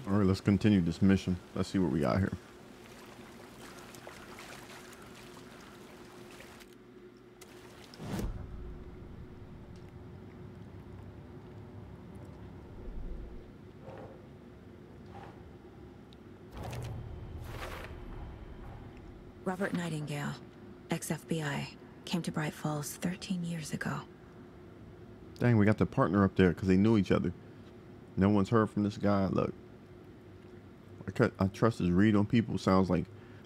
All right, let's continue this mission. Let's see what we got here. Robert Nightingale, ex-FBI, came to Bright Falls 13 years ago. Dang, we got the partner up there because they knew each other. No one's heard from this guy. Look, I trust his read on people. Sounds like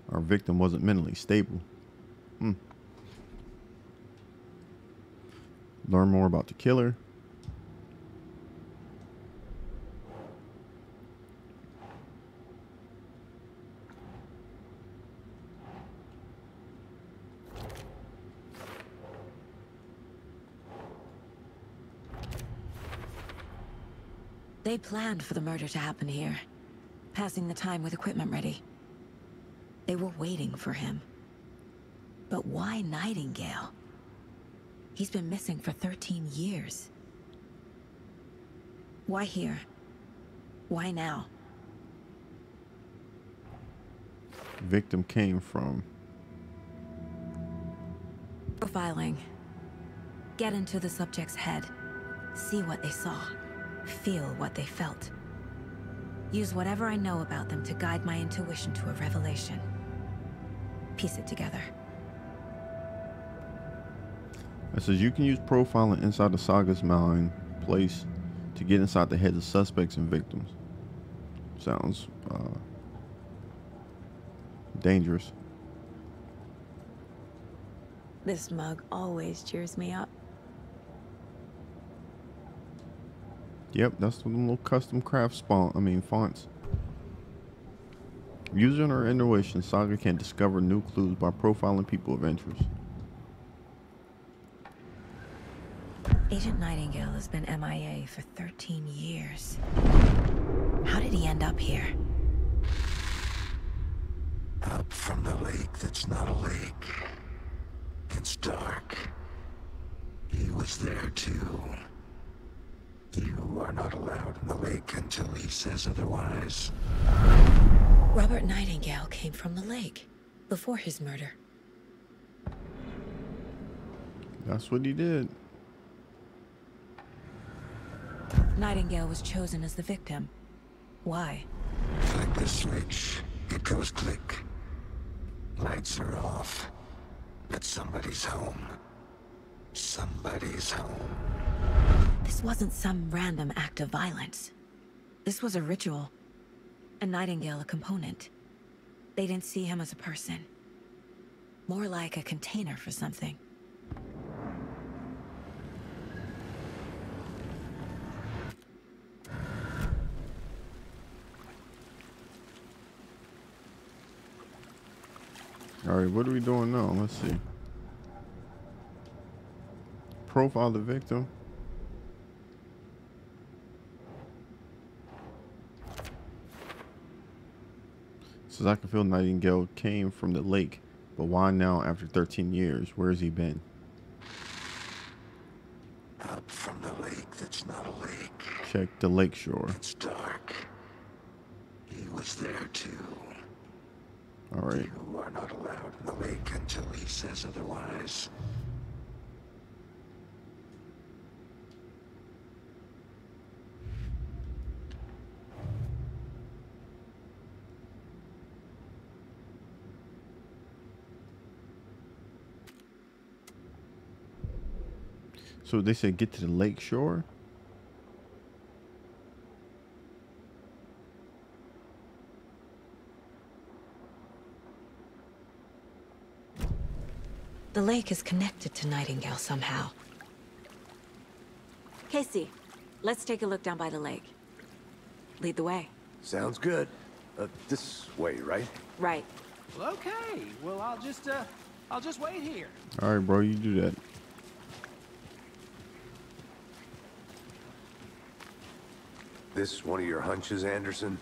our victim wasn't mentally stable. Learn more about the killer. They planned for the murder to happen here, passing the time with equipment ready. They were waiting for him. But why Nightingale? He's been missing for 13 years. Why here? Why now? Victim came from. Profiling. Get into the subject's head. See what they saw. Feel what they felt. Use whatever I know about them to guide my intuition to a revelation. Piece it together. It says you can use profiling inside the Saga's mind place to get inside the heads of suspects and victims. Sounds dangerous. This mug always cheers me up. Yep, that's the little custom craft fonts. Using her intuition, Saga can discover new clues by profiling people of interest. Agent Nightingale has been MIA for 13 years. How did he end up here? Up from the lake that's not a lake. It's dark. He was there too. You are not allowed in the lake until he says otherwise. Robert Nightingale came from the lake before his murder. That's what he did. Nightingale was chosen as the victim. Why? Like the switch, it goes click. Lights are off. But somebody's home. Somebody's home. This wasn't some random act of violence. This was a ritual. And Nightingale a component. They didn't see him as a person. More like a container for something. Alright, what are we doing now? Let's see. Profile the victim. Says I can feel Nightingale came from the lake, but why now after 13 years? Where has he been? Up from the lake that's not a lake. Check the lake shore. It's dark. He was there too. Alright. You are not allowed in the lake until he says otherwise. So they said get to the lake shore? The lake is connected to Nightingale somehow. Casey, let's take a look down by the lake. Lead the way. Sounds good. This way, right? Right. Well, okay. Well, I'll just wait here. Alright, bro, you do that. This one of your hunches, Anderson?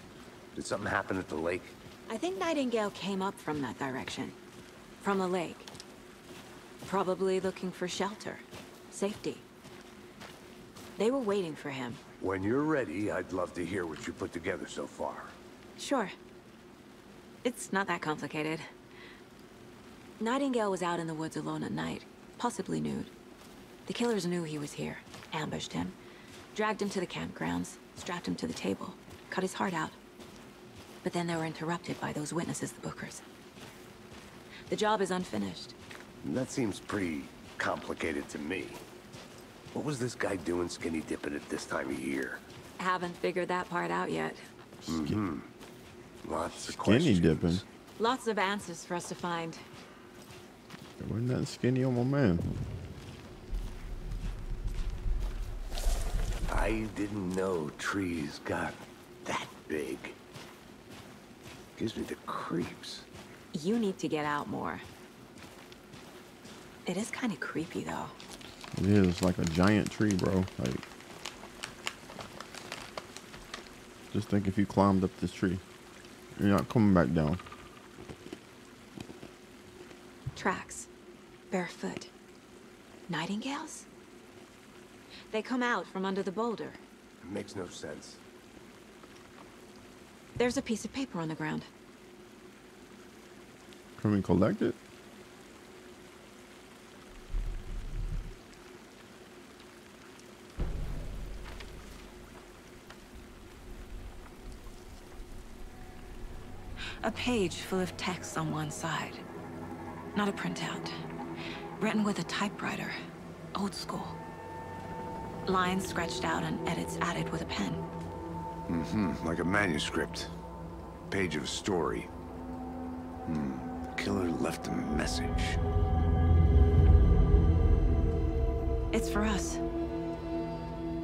Did something happen at the lake? I think Nightingale came up from that direction. From the lake. Probably looking for shelter. Safety. They were waiting for him. When you're ready, I'd love to hear what you put together so far. Sure. It's not that complicated. Nightingale was out in the woods alone at night, possibly nude. The killers knew he was here, ambushed him, dragged him to the campgrounds, strapped him to the table, cut his heart out. But then they were interrupted by those witnesses, the Bookers. The job is unfinished. That seems pretty complicated to me. What was this guy doing skinny dipping at this time of year? Haven't figured that part out yet. Lots of Skinny questions. dipping. Lots of answers for us to find. There wasn't nothing skinny on my man. I didn't know trees got that big. Gives me the creeps. You need to get out more. It is kind of creepy, though. It is like a giant tree, bro. Like, just think if you climbed up this tree, you're not coming back down. Tracks. Barefoot. Nightingales? They come out from under the boulder. Makes no sense. There's a piece of paper on the ground. Can we collect it? A page full of text on one side. Not a printout. Written with a typewriter. Old school. Lines scratched out and edits added with a pen. Like a manuscript. Page of a story. The killer left a message. It's for us.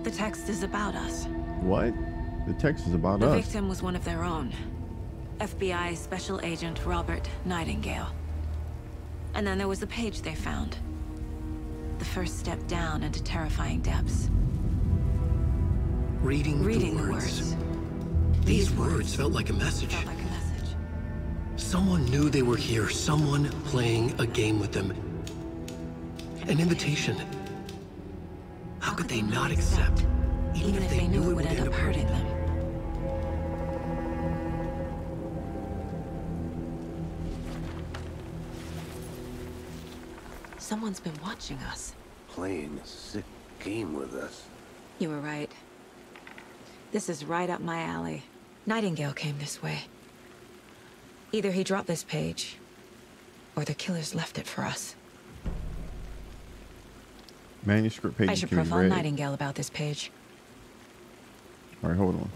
The text is about us. What? The text is about The us. victim was one of their own. FBI Special Agent Robert Nightingale. And then there was the page they found. The first step down into terrifying depths. Reading Reading the the words. words. These words felt like a message. Felt like a message. Someone knew they were here, someone playing a game with them. An invitation. How could they not accept, even if they knew it would end up hurting them? Someone's been watching us. Playing a sick game with us. You were right. This is right up my alley. Nightingale came this way. Either he dropped this page, or the killers left it for us. Manuscript page I should can be profile read. Nightingale about this page. All right, hold on.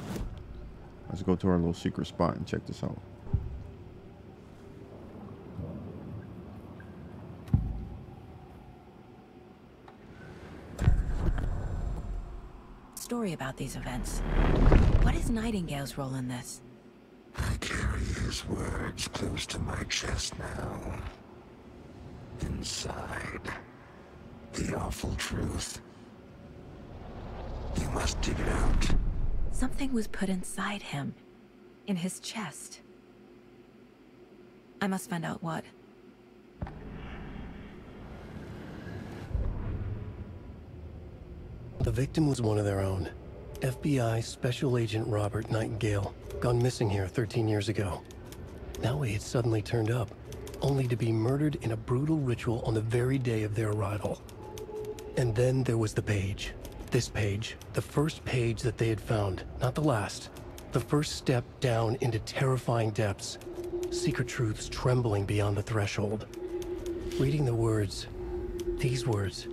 Let's go to our little secret spot and check this out. Story about these events. What is Nightingale's role in this? I carry his words close to my chest now. Inside, the awful truth. You must dig it out. Something was put inside him. In his chest. I must find out what. The victim was one of their own. FBI Special Agent Robert Nightingale, gone missing here 13 years ago. Now he had suddenly turned up, only to be murdered in a brutal ritual on the very day of their arrival. And then there was the page. This page, the first page that they had found, not the last. The first step down into terrifying depths. Secret truths trembling beyond the threshold. Reading the words, these words,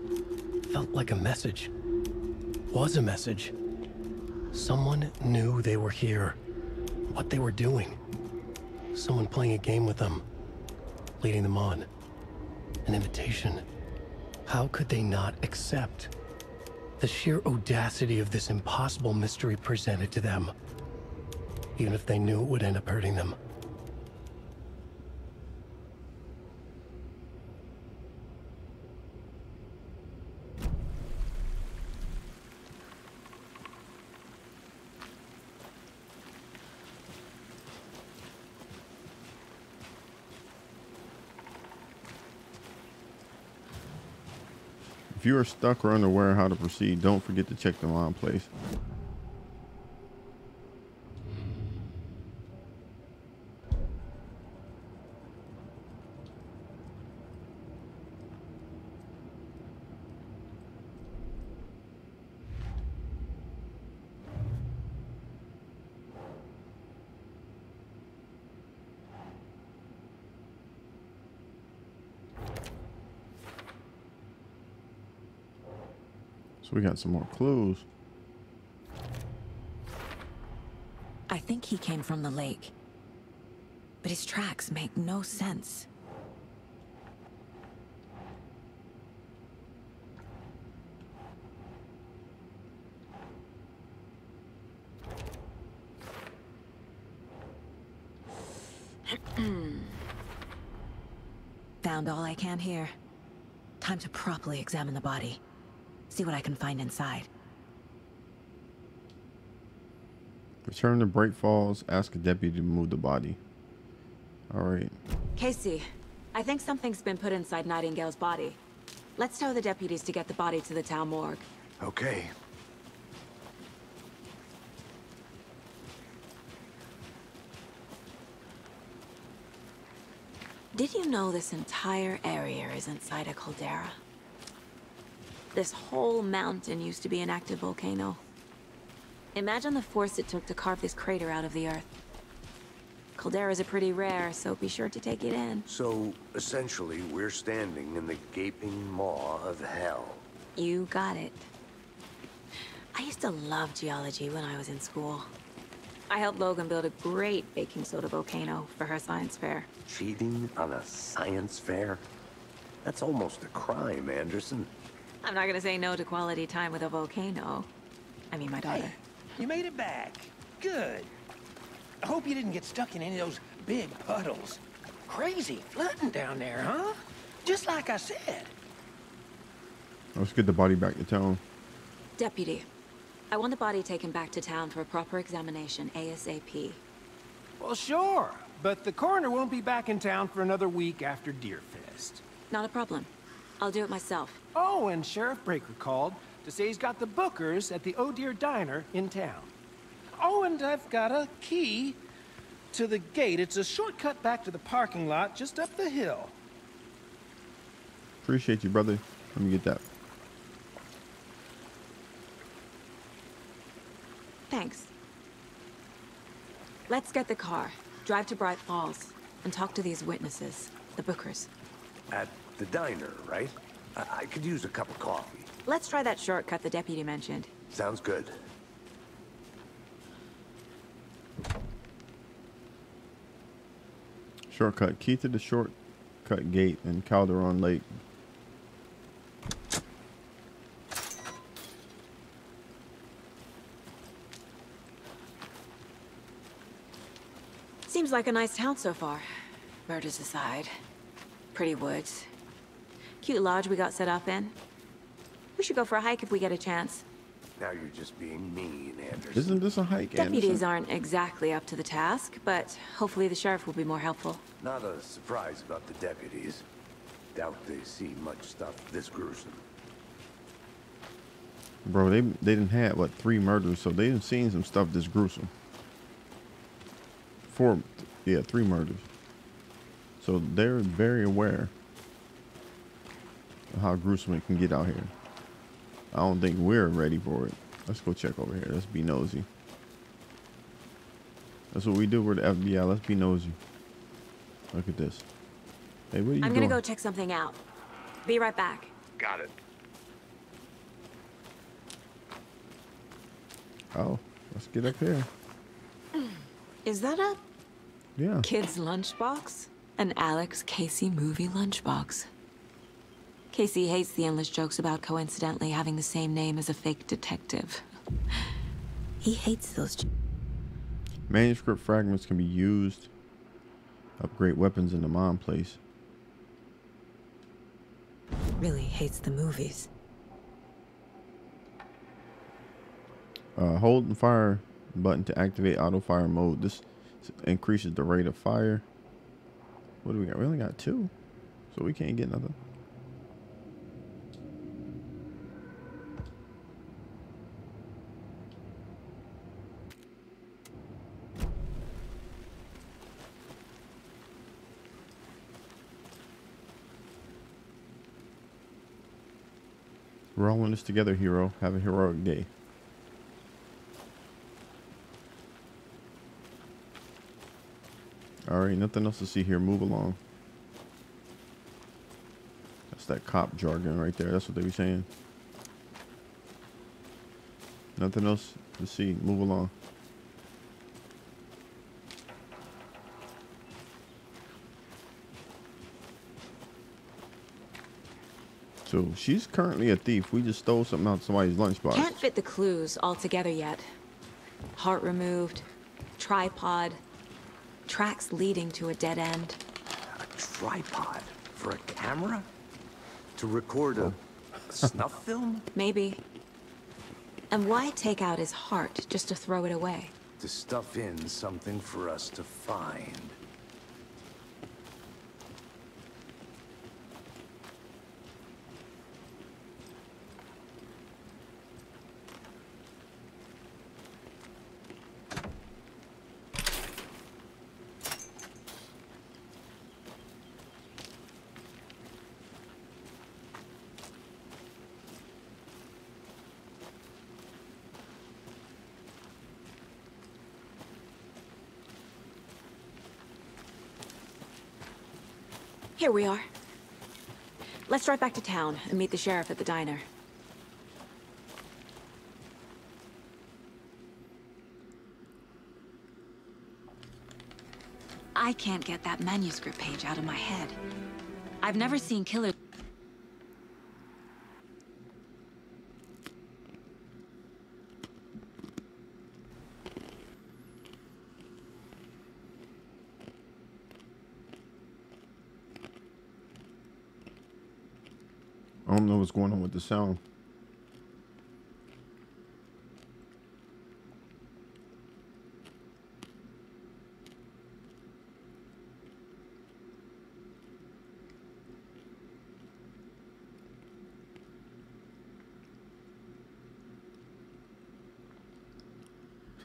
felt like a message. Was a message. Someone knew they were here, what they were doing. Someone playing a game with them, leading them on. An invitation. How could they not accept? The sheer audacity of this impossible mystery presented to them, even if they knew it would end up hurting them. If you are stuck or unaware how to proceed, don't forget to check the line place. So we got some more clues. I think he came from the lake. But his tracks make no sense. Found all I can here. Time to properly examine the body. See what I can find inside. Return to Bright Falls. Ask a deputy to move the body. All right. Casey, I think something's been put inside Nightingale's body. Let's tell the deputies to get the body to the town morgue. Okay. Did you know this entire area is inside a caldera? This whole mountain used to be an active volcano. Imagine the force it took to carve this crater out of the earth. Calderas are pretty rare, so be sure to take it in. So, essentially, we're standing in the gaping maw of hell. You got it. I used to love geology when I was in school. I helped Logan build a great baking soda volcano for her science fair. Cheating on a science fair? That's almost a crime, Anderson. I'm not gonna say no to quality time with a volcano. I mean, my daughter. Hey, you made it back. Good. I hope you didn't get stuck in any of those big puddles. Crazy flooding down there, huh? Just like I said. Let's get the body back to town. Deputy, I want the body taken back to town for a proper examination ASAP. Well, sure. But the coroner won't be back in town for another week after Deerfest. Not a problem. I'll do it myself. Oh, and Sheriff Breaker called to say he's got the Bookers at the Oh Dear Diner in town. Oh, and I've got a key to the gate. It's a shortcut back to the parking lot just up the hill. Appreciate you, brother. Let me get that. Thanks. Let's get the car, drive to Bright Falls, and talk to these witnesses, the Bookers. At the diner, right? I could use a cup of coffee. Let's try that shortcut the deputy mentioned. Sounds good. Shortcut. Key to the shortcut gate in Calderon Lake. Seems like a nice town so far. Murders aside. Pretty woods. Cute lodge we got set up in. We should go for a hike if we get a chance. Now you're just being mean, Anderson. Isn't this a hike, Deputies Anderson? aren't exactly up to the task, but hopefully the sheriff will be more helpful. Not a surprise about the deputies. Doubt they see much stuff this gruesome. Bro, they didn't have, what, 3 murders, so they done seen some stuff this gruesome. 3 murders. So they're very aware of how gruesome it can get out here. I don't think we're ready for it. Let's go check over here. Let's be nosy. That's what we do. We're the FBI. Let's be nosy. Look at this. Hey, what are you doing? I'm gonna go check something out. Be right back. Got it. Oh, let's get up here. Is that a Yeah. kid's lunchbox? An Alex Casey movie lunchbox. Casey hates the endless jokes about coincidentally having the same name as a fake detective. He hates those. Manuscript fragments can be used. Upgrade weapons in the mom place. Really hates the movies. Hold and fire button to activate auto fire mode. This increases the rate of fire. What do we got? We only got 2, so we can't get nothing. We're all in this together, hero. Have a heroic day. Alright, nothing else to see here. Move along. That's that cop jargon right there. That's what they be saying. Nothing else to see. Move along. So she's currently a thief. We just stole something out of somebody's lunchbox. Can't fit the clues all together yet. Heart removed, tripod, tracks leading to a dead end. A tripod for a camera? To record a snuff film? Maybe. And why take out his heart just to throw it away? To stuff in something for us to find. Here we are. Let's drive back to town and meet the sheriff at the diner. I can't get that manuscript page out of my head. I've never seen killer... I don't know what's going on with the sound.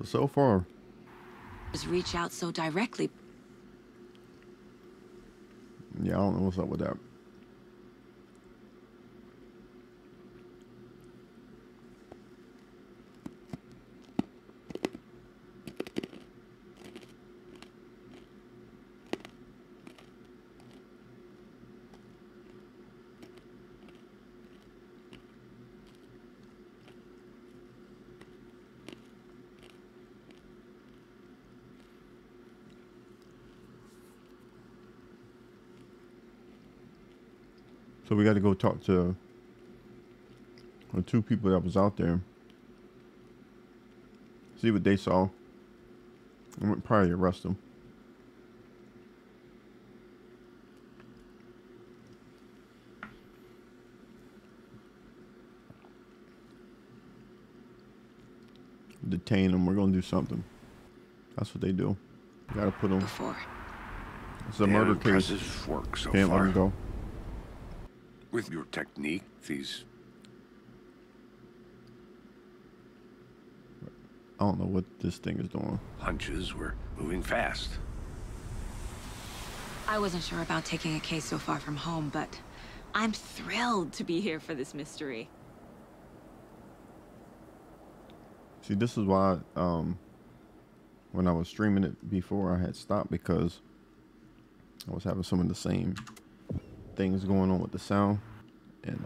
So far, Just reach out so directly. yeah, I don't know what's up with that. So we got to go talk to the two people that was out there. See what they saw. And we'll probably arrest them. Detain them. We're going to do something. That's what they do. You got to put them. Before. It's a murder case. Impressive work so Can't let far. them go. With your technique, these I don't know what this thing is doing. hunches were moving fast. I wasn't sure about taking a case so far from home, but I'm thrilled to be here for this mystery. See, this is why when I was streaming it before, I had stopped because I was having some of the same things going on with the sound, and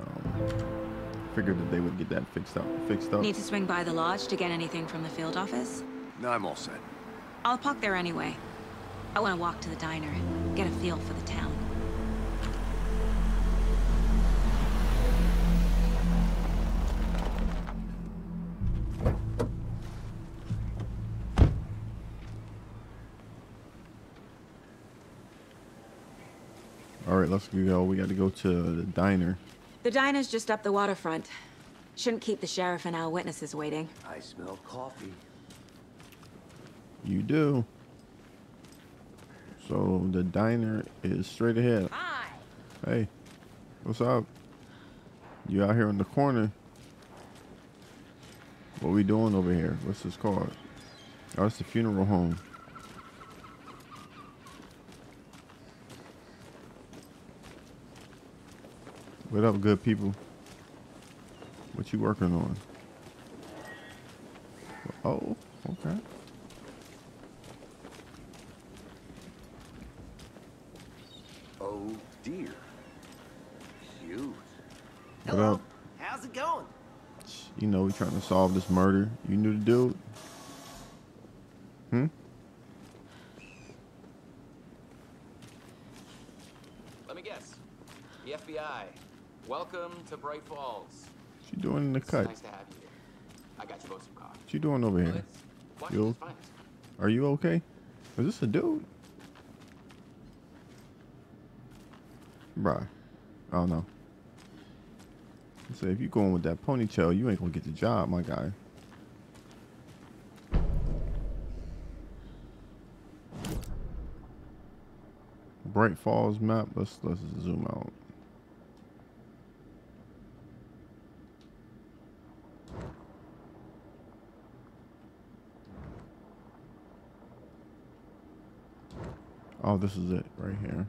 figured that they would get that fixed up. Need to swing by the lodge to get anything from the field office? No, I'm all set. I'll park there anyway. I want to walk to the diner, get a feel for the town. All right, let's go. We got to go to the diner. The diner's just up the waterfront. Shouldn't keep the sheriff and our witnesses waiting. I smell coffee. You do. So the diner is straight ahead. Hi. Hey, what's up? You out here in the corner? What we doing over here? What's this called? Oh, it's the funeral home. What up, good people? What you working on? Oh, okay. Oh dear. Cute. What up? How's it going? You you know, we trying to solve this murder. You knew the dude? Hmm? Let me guess. The FBI. Welcome to Bright Falls. What you doing in the cut? Nice to have you here. I got you both some coffee. What you doing over here? It's You, Washington's finest. are you okay? Is this a dude? Bruh. I don't know. Say if you going with that ponytail, you ain't gonna get the job, my guy. Bright Falls map. Let's zoom out. Oh, this is it right here.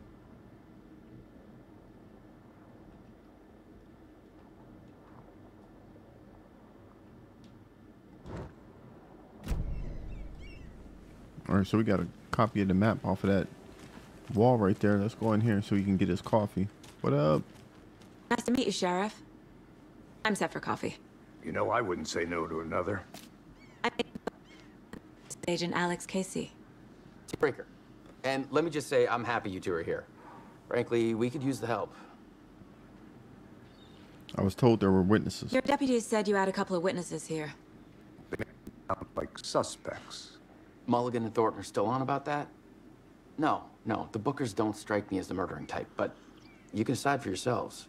All right, so we got a copy of the map off of that wall right there. Let's go in here so he can get his coffee. What up? Nice to meet you, Sheriff. I'm set for coffee. You know, I wouldn't say no to another. I'm Agent Alex Casey. Breaker. And let me just say, I'm happy you two are here. Frankly, we could use the help. I was told there were witnesses. Your deputies said you had a couple of witnesses here. Sound like suspects. Mulligan and Thornton are still on about that? No, the Bookers don't strike me as the murdering type, but you can decide for yourselves.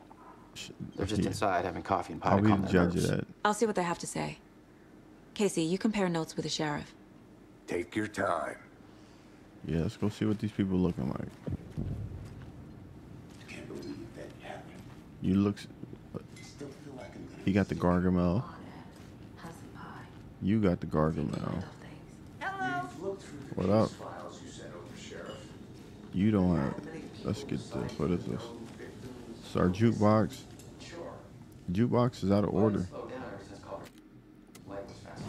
They're just inside having coffee and pie I'll to be calm the their judge of nerves. that. I'll see what they have to say. Casey, you compare notes with the sheriff. Take your time. Yeah, let's go see what these people looking like. Can't believe that happened. You look. Still feel like I'm gonna He got the Gargamel. Have some pie. You got the Gargamel. look through the What up? case files you sent over, Sheriff. You don't have. Let's get this. What is this? It's our jukebox. Sure. Jukebox is out of order. Slow down ever since Culver. Light was fast.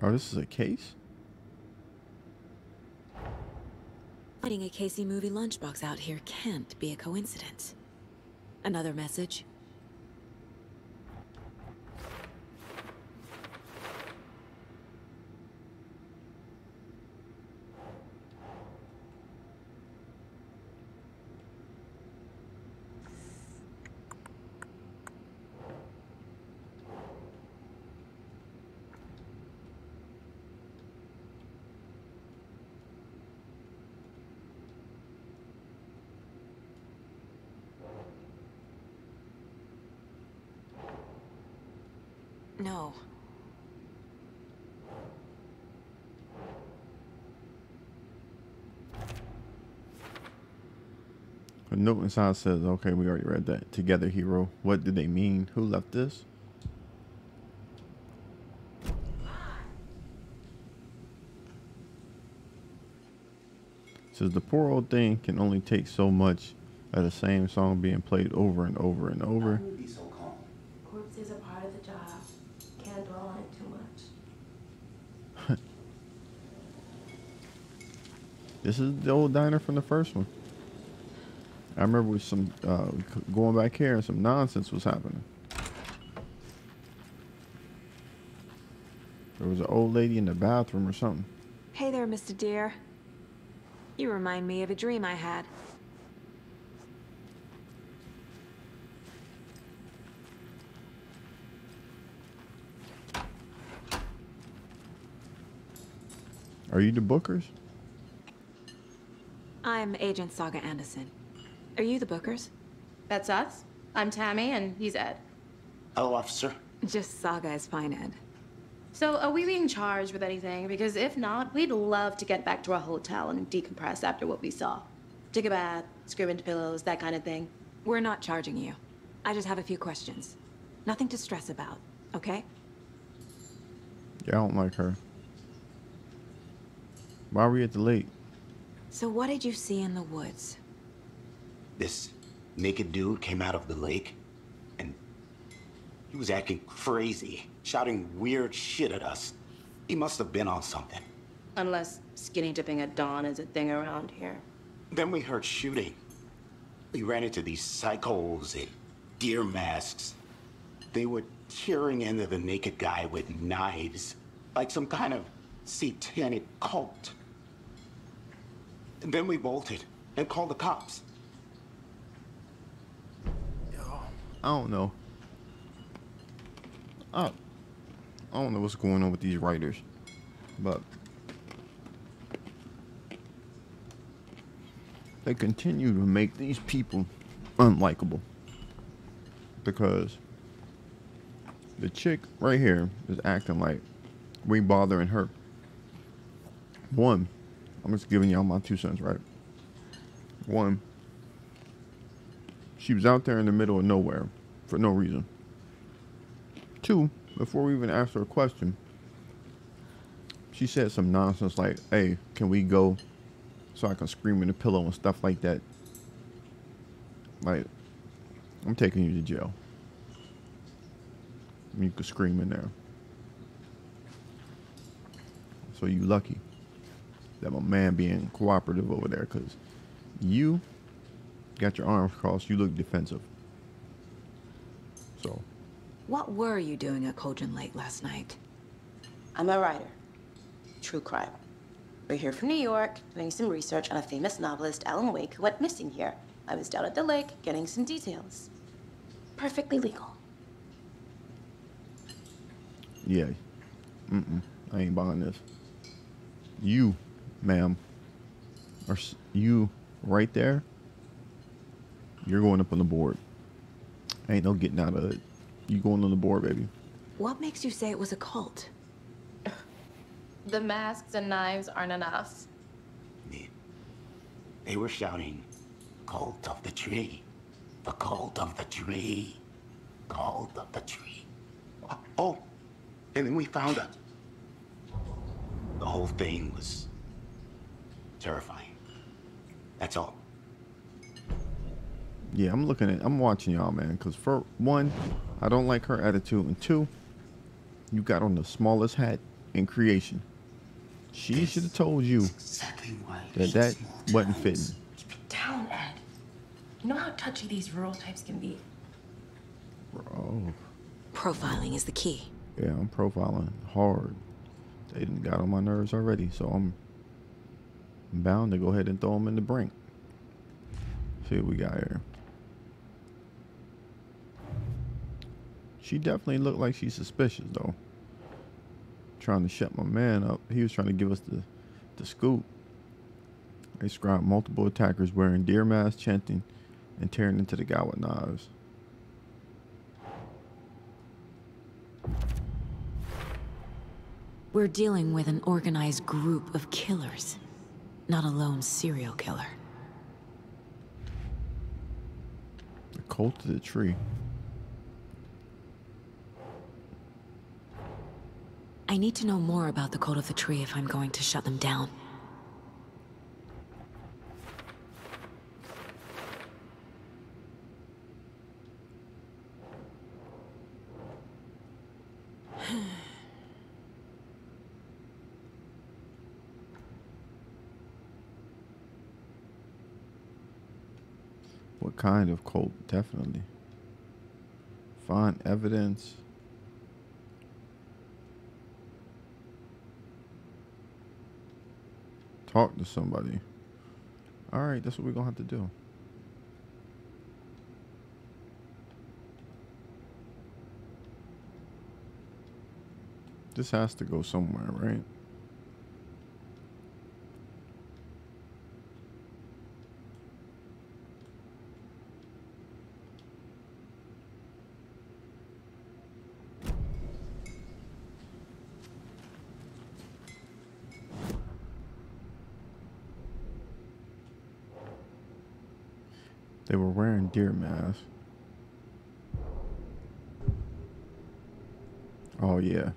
Oh, this is a case? Finding a Casey movie lunchbox out here can't be a coincidence. Another message? No. A note inside says, okay, we already read that. Together, hero. What did they mean? Who left this? Says the poor old thing can only take so much of the same song being played over and over and over. Why would you be so calm? Corpses are part of the job. Can't dwell on it too much. This is the old diner from the first one. I remember with some going back here and some nonsense was happening. There was an old lady in the bathroom or something. Hey there, Mr. Deer. You remind me of a dream I had. Are you the Bookers? I'm Agent Saga Anderson. Are you the Bookers? That's us. I'm Tammy, and he's Ed. Hello, officer. Just Saga is fine, Ed. So, are we being charged with anything? Because if not, we'd love to get back to our hotel and decompress after what we saw. Take a bath, scream into pillows, that kind of thing. We're not charging you. I just have a few questions. Nothing to stress about, okay? Yeah, I don't like her. Why are we at the lake? So what did you see in the woods? This naked dude came out of the lake, and He was acting crazy, shouting weird shit at us. He must have been on something. Unless skinny dipping at dawn is a thing around here. Then we heard shooting. We ran into these psychos in deer masks. They were tearing into the naked guy with knives, like some kind of satanic cult. And then we bolted and called the cops. I don't know. I don't know what's going on with these writers, but they continue to make these people unlikable, because the chick right here is acting like we bothering her. One, I'm just giving y'all my 2 cents, right? One, she was out there in the middle of nowhere for no reason. 2, before we even asked her a question, she said some nonsense like, hey, can we go so I can scream in the pillow and stuff like that. Like, I'm taking you to jail. You could scream in there. So you lucky that my man being cooperative over there, because you got your arms crossed, you look defensive. So. What were you doing at Cauldron Lake last night? I'm a writer. True crime. We're here from New York, doing some research on a famous novelist, Alan Wake, who went missing here. I was down at the lake, getting some details. Perfectly legal. Yeah. I ain't buying this. You, ma'am, or you right there, you're going up on the board. Ain't no getting out of it. You going on the board, baby. What makes you say it was a cult? The masks and knives aren't enough. They were shouting, "Cult of the tree. The cult of the tree. Cult of the tree." Oh, and then we found out. The whole thing was terrifying. That's all. Yeah, I'm watching y'all, man, because for one, I don't like her attitude, and 2, you got on the smallest hat in creation. She should have told you exactly that wasn't fitting. Keep it down, Ed. You know how touchy these rural types can be. Bro. Profiling is the key. Yeah, I'm profiling hard. They done got on my nerves already, so I'm bound to go ahead and throw them in the brink. See what we got here. She definitely looked like she's suspicious, though. Trying to shut my man up. He was trying to give us the scoop. They described multiple attackers wearing deer masks, chanting, and tearing into the guy with knives. We're dealing with an organized group of killers, not a lone serial killer. The cult of the tree. I need to know more about the cult of the tree if I'm going to shut them down. What kind of cult? Definitely. Find evidence. Talk to somebody. All right, that's what we're gonna have to do. This has to go somewhere, right? They were wearing deer masks. Oh, yeah.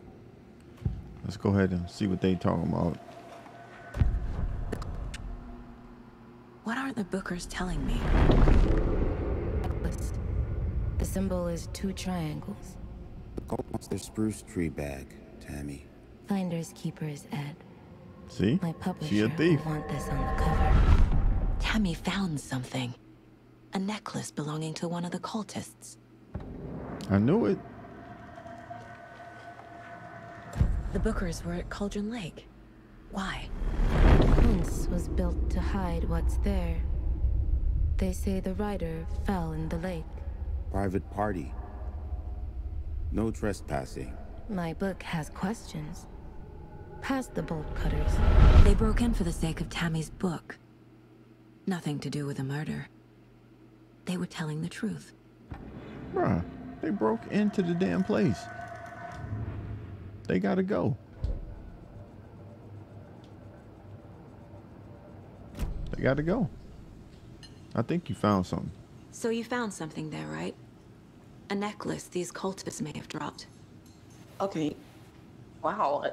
Let's go ahead and see what they talking about. What aren't the Bookers telling me? The symbol is 2 triangles. The cult wants their spruce tree back, Tammy. Finders keepers, Ed. See? My She publisher a thief. will want this on the cover. Tammy found something. A necklace belonging to one of the cultists. I knew it. The Bookers were at Cauldron Lake. Why? Once was built to hide what's there. They say the rider fell in the lake. Private party. No trespassing. My book has questions. Past the bolt cutters. They broke in for the sake of Tammy's book. Nothing to do with the murder. They were telling the truth. Bruh, they broke into the damn place. They gotta go. They gotta go. I think you found something. So you found something there, right? A necklace these cultists may have dropped. Okay. Wow.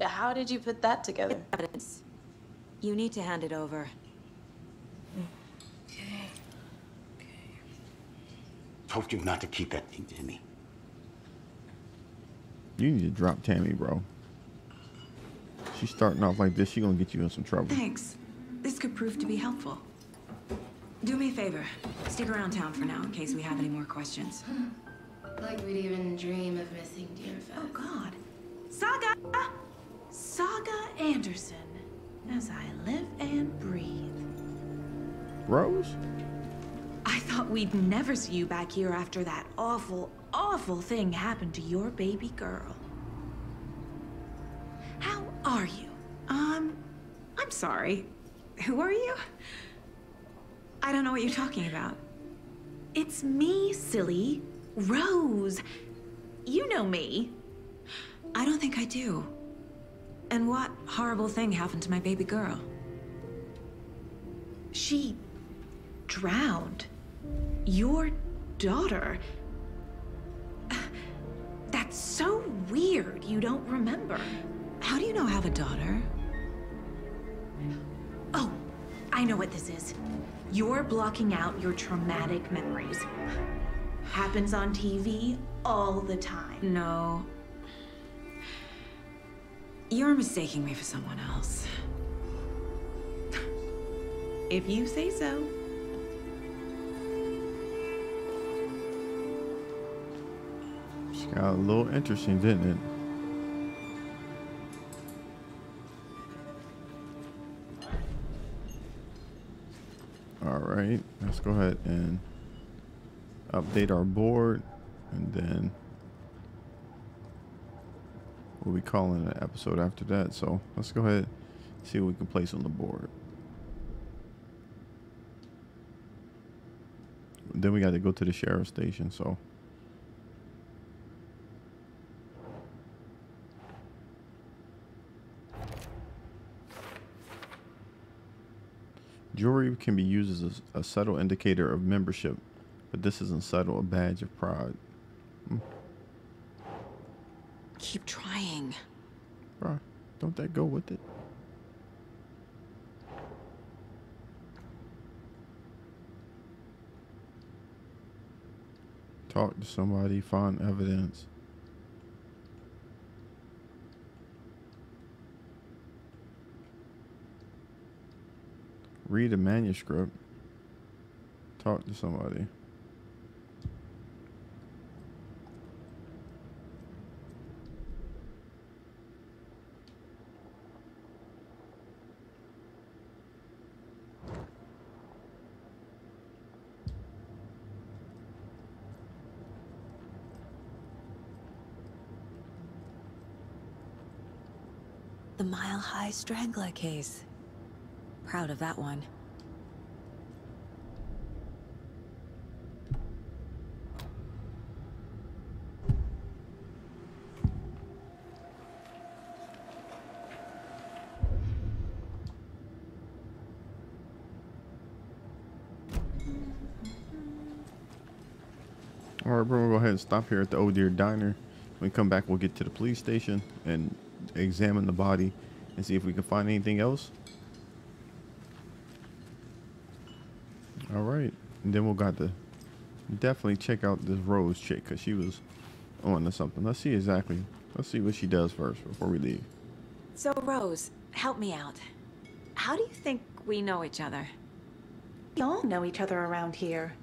How did you put that together? Evidence. You need to hand it over. Told you not to keep that thing, Tammy. You need to drop Tammy, bro. She's starting off like this. She gonna get you in some trouble. Thanks. This could prove to be helpful. Do me a favor. Stick around town for now in case we have any more questions. Like we'd even dream of missing dear Fez. Oh, God. Saga! Saga Anderson. As I live and breathe. Rose? I thought we'd never see you back here after that awful, awful thing happened to your baby girl. How are you? I'm sorry. Who are you? I don't know what you're talking about. It's me, silly. Rose. You know me. I don't think I do. And what horrible thing happened to my baby girl? She drowned. Your daughter. That's so weird you don't remember. How do you know I have a daughter? Oh, I know what this is. You're blocking out your traumatic memories. Happens on TV all the time. No. You're mistaking me for someone else. If you say so. She got a little interesting, didn't it? All right, let's go ahead and update our board, and then we'll be calling an episode after that. So let's go ahead and see what we can place on the board. Then we got to go to the sheriff's station, so jewelry can be used as a subtle indicator of membership, but this isn't subtle, a badge of pride. Keep trying. Bruh, don't that go with it? Talk to somebody, find evidence. Read a manuscript. Talk to somebody. The Mile High Strangler case. Proud of that one. All right, bro, we'll go ahead and stop here at the Oh Dear Diner. When we come back, we'll get to the police station and examine the body and see if we can find anything else. All right, and then we'll got to definitely check out this Rose chick, because she was on to something. Let's see exactly. Let's see what she does first before we leave. So, Rose, help me out. How do you think we know each other? We all know each other around here.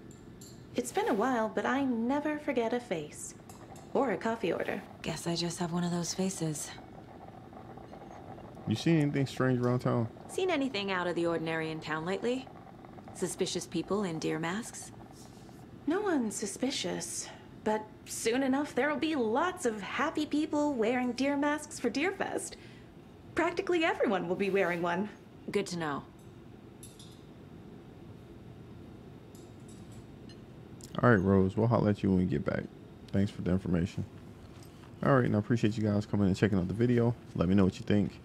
It's been a while, but I never forget a face. Or a coffee order. Guess I just have one of those faces. You seen anything strange around town? Seen anything out of the ordinary in town lately? Suspicious people in deer masks? No one's suspicious. But soon enough, there'll be lots of happy people wearing deer masks for Deerfest. Practically everyone will be wearing one. Good to know. All right, Rose. We'll holler at you when we get back. Thanks for the information. All right, and I appreciate you guys coming and checking out the video. Let me know what you think.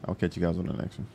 I'll catch you guys on the next one.